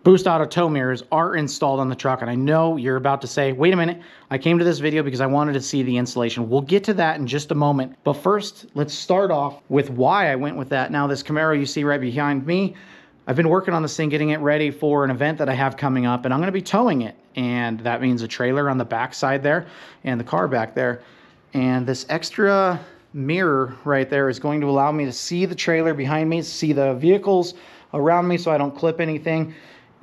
Boost Auto tow mirrors are installed on the truck, and I know you're about to say, wait a minute, I came to this video because I wanted to see the installation. We'll get to that in just a moment, but first, let's start off with why I went with that. Now, this Camaro you see right behind me, I've been working on this thing, getting it ready for an event that I have coming up, and I'm gonna be towing it, and that means a trailer on the back side there, and the car back there, and this extra mirror right there is going to allow me to see the trailer behind me, see the vehicles around me so I don't clip anything.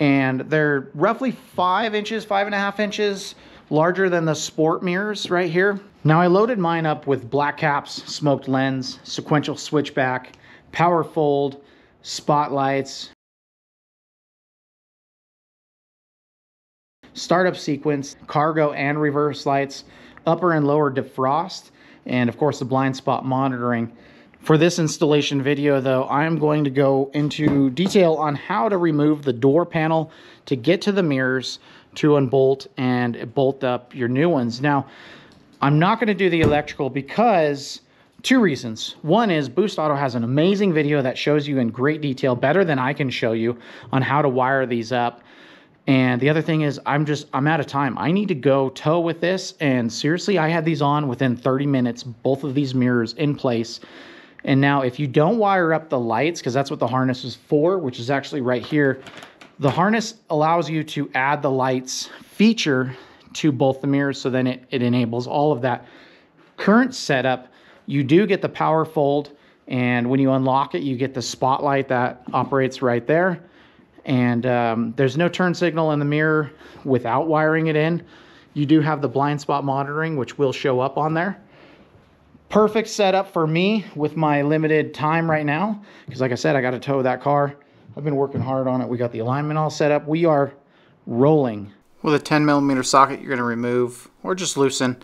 And they're roughly 5 inches, 5.5 inches larger than the sport mirrors right here. Now I loaded mine up with black caps, smoked lens, sequential switchback, power fold, spotlights, startup sequence, cargo and reverse lights, upper and lower defrost, and of course the blind spot monitoring. For this installation video though, I'm going to go into detail on how to remove the door panel to get to the mirrors to unbolt and bolt up your new ones. Now, I'm not going to do the electrical because 2 reasons. One is Boost Auto has an amazing video that shows you in great detail, better than I can show you, on how to wire these up. And the other thing is I'm out of time. I need to go tow with this, and seriously, I had these on within 30 minutes, both of these mirrors in place. And now if you don't wire up the lights, because that's what the harness is for, which is actually right here, the harness allows you to add the lights feature to both the mirrors, so then it enables all of that. Current setup, you do get the power fold, and when you unlock it, you get the spotlight that operates right there. And there's no turn signal in the mirror without wiring it in. You do have the blind spot monitoring, which will show up on there. Perfect setup for me with my limited time right now, because like I said, I got to tow that car. I've been working hard on it. We got the alignment all set up. We are rolling. With a 10mm socket, you're going to remove or just loosen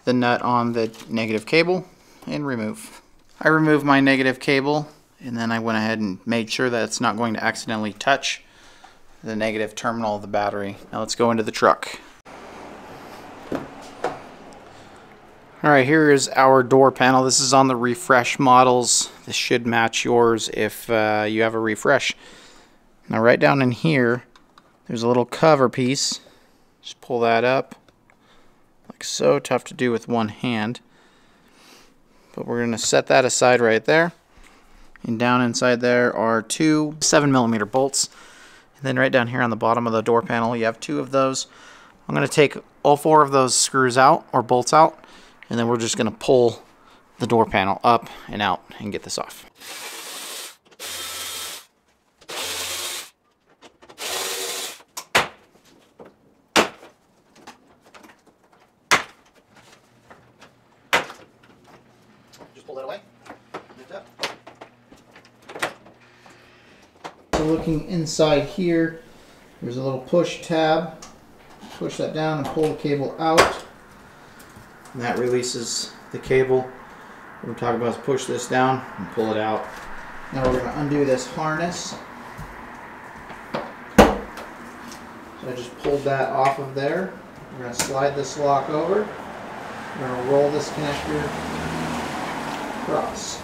the nut on the negative cable and remove. I removed my negative cable, and then I went ahead and made sure that it's not going to accidentally touch the negative terminal of the battery. Now let's go into the truck. Alright, here is our door panel. This is on the refresh models. This should match yours if you have a refresh. Now right down in here, there's a little cover piece. Just pull that up. Like so, tough to do with one hand. But we're going to set that aside right there. And down inside there are 2 7mm bolts. And then right down here on the bottom of the door panel, you have 2 of those. I'm going to take all 4 of those screws out, or bolts out. And then we're just going to pull the door panel up and out and get this off. Just pull that away. Lift up. So looking inside here, there's a little push tab. Push that down and pull the cable out. And that releases the cable. What we're talking about is push this down and pull it out. Now we're going to undo this harness. So I just pulled that off of there. We're going to slide this lock over. We're going to roll this connector across.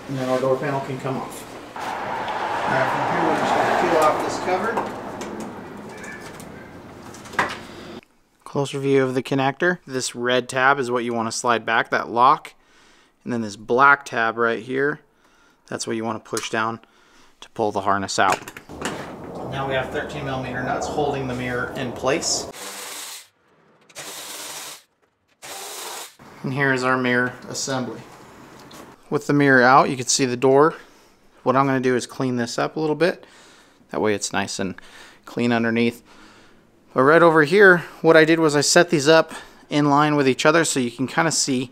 And then our door panel can come off. Alright, from here we're just going to peel off this cover. Closer view of the connector. This red tab is what you want to slide back, that lock. And then this black tab right here, that's what you want to push down to pull the harness out. Now we have 13mm nuts holding the mirror in place. And here is our mirror assembly. With the mirror out, you can see the door. What I'm going to do is clean this up a little bit. That way it's nice and clean underneath. But right over here, what I did was I set these up in line with each other so you can kind of see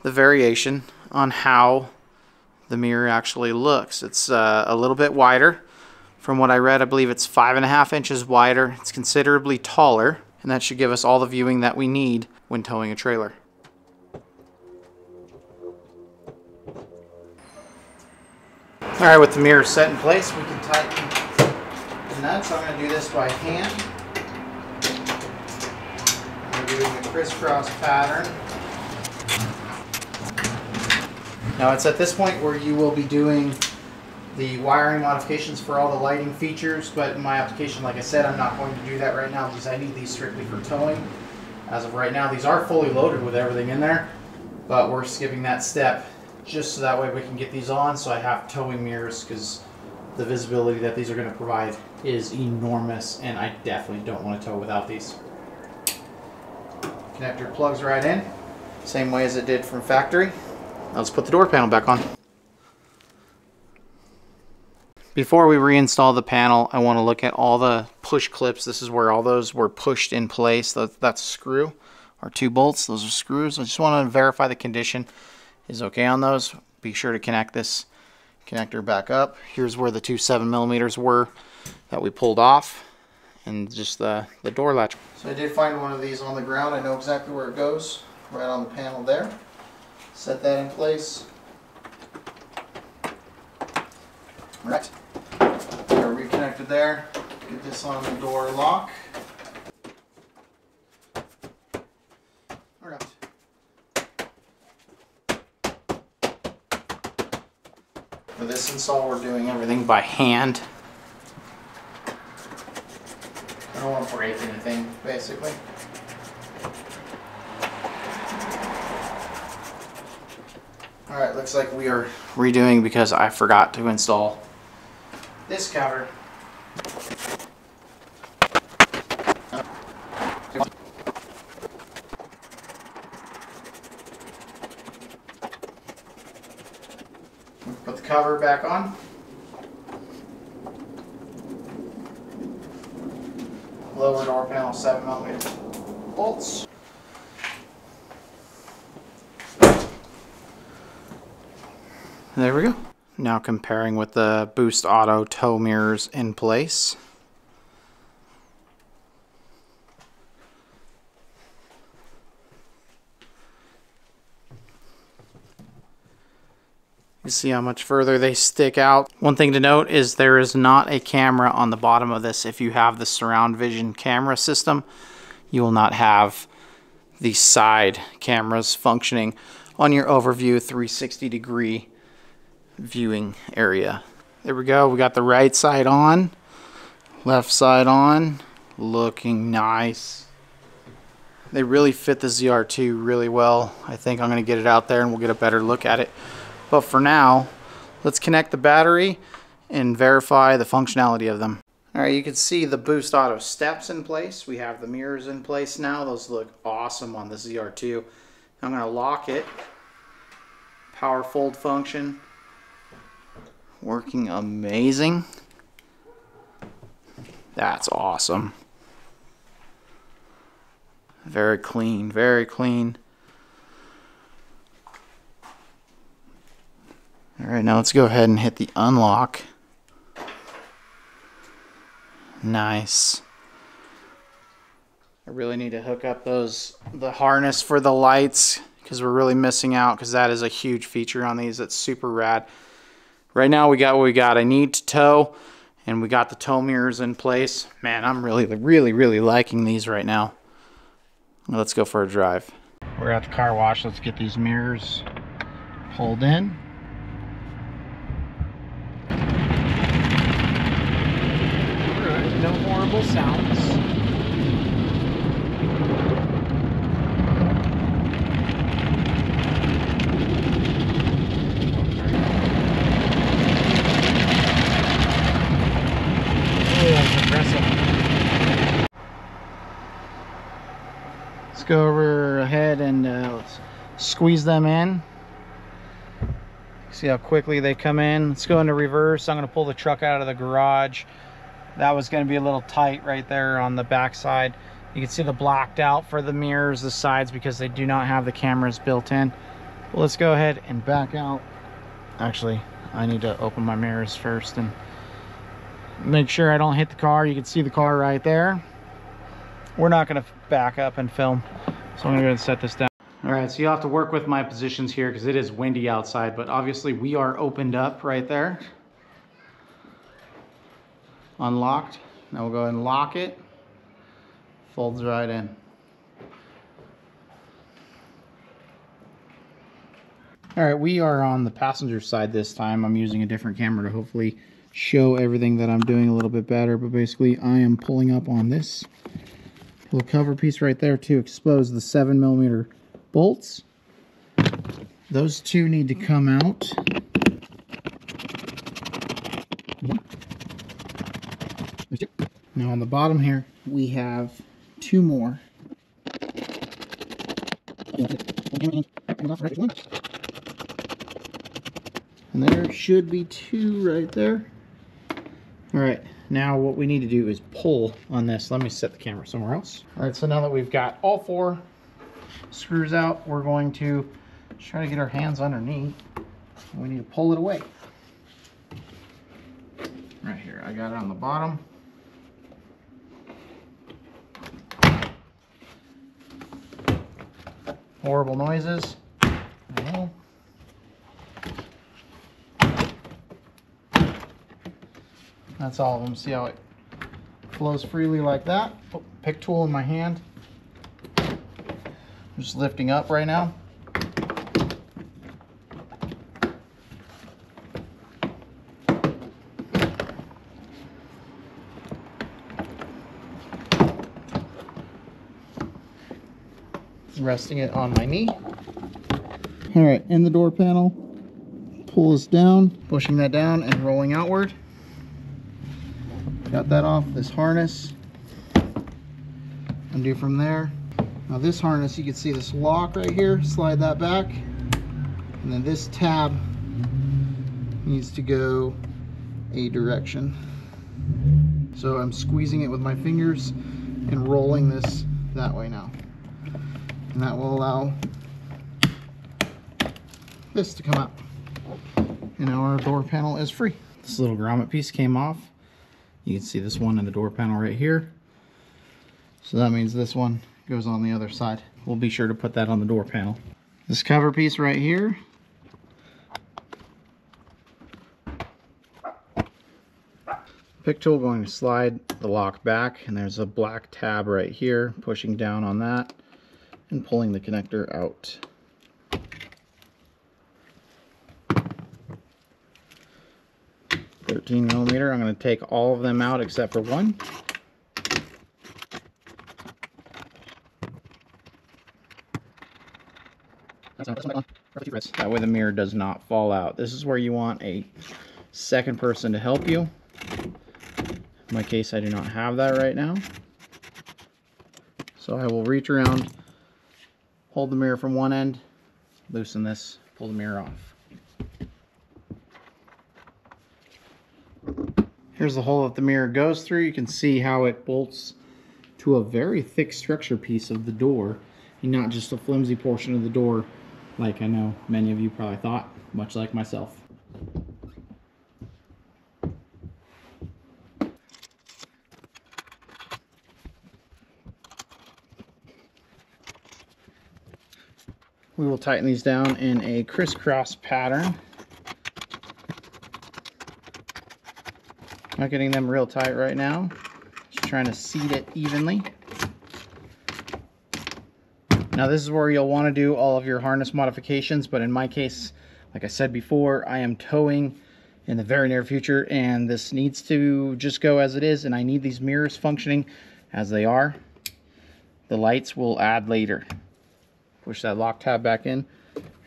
the variation on how the mirror actually looks. It's a little bit wider. From what I read, I believe it's 5.5 inches wider. It's considerably taller, and that should give us all the viewing that we need when towing a trailer. Alright, with the mirror set in place, we can tighten the nuts. I'm going to do this by hand. I'm going to doing a crisscross pattern. Now it's at this point where you will be doing the wiring modifications for all the lighting features, but in my application, like I said, I'm not going to do that right now because I need these strictly for towing. As of right now, these are fully loaded with everything in there, but we're skipping that step just so that way we can get these on so I have towing mirrors, because the visibility that these are going to provide is enormous and I definitely don't want to tow without these. Connector plugs right in, same way as it did from factory. Now let's put the door panel back on. Before we reinstall the panel, I want to look at all the push clips. This is where all those were pushed in place. That's a screw, or 2 bolts. Those are screws. I just want to verify the condition is okay on those. Be sure to connect this connector back up. Here's where the 2 7mm were that we pulled off, and just the door latch. So I did find one of these on the ground. I know exactly where it goes, right on the panel there. Set that in place. Right. Are reconnected there. Get this on the door lock. Alright. For this install, we're doing everything by hand. I don't want to break anything, basically. Alright, looks like we are redoing because I forgot to install this cover. Put the cover back on. Lower door panel 7mm bolts. There we go. Now comparing with the Boost Auto tow mirrors in place. You see how much further they stick out. One thing to note is there is not a camera on the bottom of this. If you have the surround vision camera system, you will not have the side cameras functioning on your overview 360-degree viewing area. There we go. We got the right side on, left side on, looking nice. They really fit the ZR2 really well. I think I'm going to get it out there and we'll get a better look at it. But for now, let's connect the battery and verify the functionality of them. Alright, you can see the Boost Auto steps in place. We have the mirrors in place now. Those look awesome on the ZR2. I'm going to lock it. Power fold function. Working amazing. That's awesome. Very clean, very clean. Alright, now let's go ahead and hit the unlock. Nice. I really need to hook up the harness for the lights, because we're really missing out, because that is a huge feature on these. That's super rad. Right now we got what we got. I need to tow, and we got the tow mirrors in place. Man, I'm really liking these right now. Let's go for a drive. We're at the car wash. Let's get these mirrors pulled in. Alright, no horrible sounds. Let's go over ahead and let's squeeze them in. See how quickly they come in. Let's go into reverse. I'm going to pull the truck out of the garage. That was going to be a little tight right there on the back side. You can see the blacked out for the mirrors, the sides, because they do not have the cameras built in. But let's go ahead and back out. Actually, I need to open my mirrors first and make sure I don't hit the car. You can see the car right there. We're not going to back up and film, so I'm going to go and set this down. All right, so you'll have to work with my positions here because it is windy outside, but obviously we are opened up right there. Unlocked. Now we'll go ahead and lock it. Folds right in. All right, we are on the passenger side this time. I'm using a different camera to hopefully show everything that I'm doing a little bit better. But basically, I am pulling up on this little cover piece right there to expose the 7mm bolts. Those two need to come out. Now on the bottom here, we have two more. And there should be two right there. All right, now what we need to do is pull on this. Let me set the camera somewhere else. All right, so now that we've got all four screws out, we're going to try to get our hands underneath. We need to pull it away. Right here, I got it on the bottom. Horrible noises. I know. That's all of them. See how it flows freely like that? Oh, pick tool in my hand. I'm just lifting up right now. Resting it on my knee. All right, in the door panel, pull this down, pushing that down and rolling outward. Got that off this harness. Undo from there. Now this harness, you can see this lock right here, slide that back. And then this tab needs to go a direction. So I'm squeezing it with my fingers and rolling this that way now. And that will allow this to come out. And now our door panel is free. This little grommet piece came off. You can see this one in the door panel right here. So that means this one goes on the other side. We'll be sure to put that on the door panel. This cover piece right here. Pick tool going to slide the lock back, and there's a black tab right here, pushing down on that and pulling the connector out. $13mm. I'm going to take all of them out except for one. That way the mirror does not fall out. This is where you want a second person to help you. In my case, I do not have that right now. So I will reach around, hold the mirror from one end, loosen this, pull the mirror off. Here's the hole that the mirror goes through. You can see how it bolts to a very thick structure piece of the door, and not just a flimsy portion of the door like I know many of you probably thought, much like myself. We will tighten these down in a crisscross pattern. Not getting them real tight right now. Just trying to seat it evenly. Now this is where you'll want to do all of your harness modifications, but in my case, like I said before, I am towing in the very near future, and this needs to just go as it is, and I need these mirrors functioning as they are. The lights will add later. Push that lock tab back in,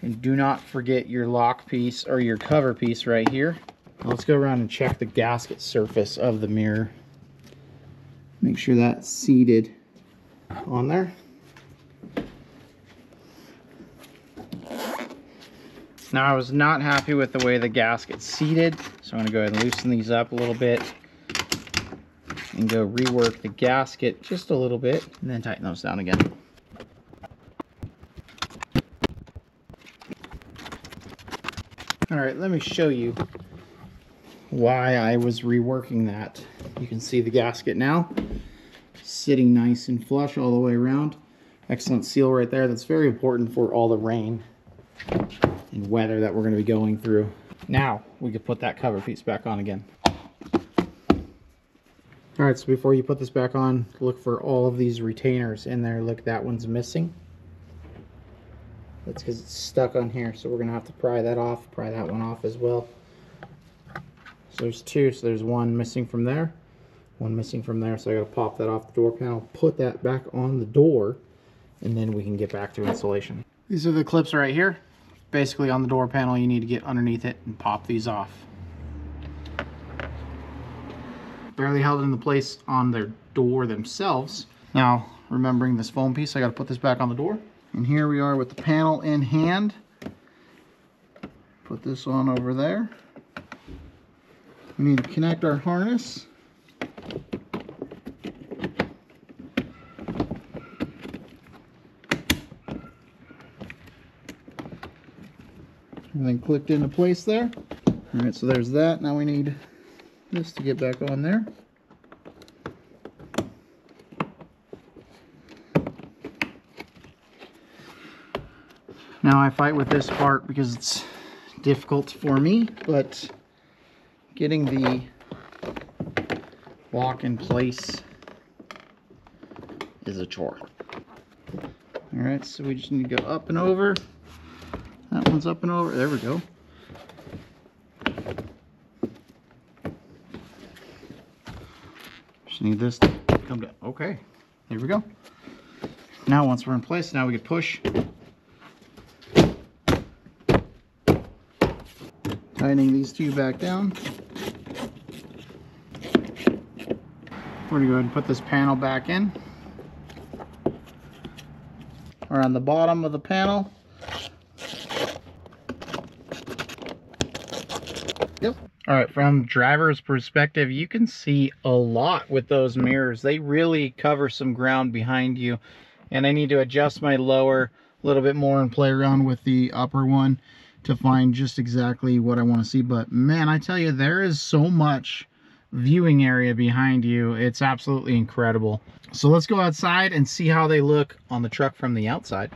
and do not forget your lock piece or your cover piece right here. Now let's go around and check the gasket surface of the mirror. Make sure that's seated on there. Now I was not happy with the way the gasket's seated, so I'm going to go ahead and loosen these up a little bit and go rework the gasket just a little bit, and then tighten those down again. Alright, let me show you why I was reworking that. You can see the gasket now sitting nice and flush all the way around. Excellent seal right there. That's very important for all the rain and weather that we're going to be going through. Now we can put that cover piece back on again. Alright, so before you put this back on, look for all of these retainers in there. Look, that one's missing. That's because it's stuck on here, so we're gonna have to pry that off, pry that one off as well. So there's two, so there's one missing from there, one missing from there, so I gotta pop that off the door panel, put that back on the door, and then we can get back to installation. These are the clips right here. Basically on the door panel, you need to get underneath it and pop these off. Barely held into place on their door themselves. Now, remembering this foam piece, I gotta put this back on the door. And here we are with the panel in hand. Put this on over there. We need to connect our harness. Everything clicked into place there. All right, so there's that. Now we need this to get back on there. Now I fight with this part because it's difficult for me, but getting the lock in place is a chore. All right, so we just need to go up and over. That one's up and over. There we go. Just need this to come down. Okay, there we go. Now once we're in place, now we can push. Tightening these two back down. We're going to go ahead and put this panel back in. Around the bottom of the panel. Yep. Alright, from driver's perspective, you can see a lot with those mirrors. They really cover some ground behind you. And I need to adjust my lower a little bit more and play around with the upper one to find just exactly what I want to see. But man, I tell you, there is so much viewing area behind you. It's absolutely incredible. So let's go outside and see how they look on the truck from the outside.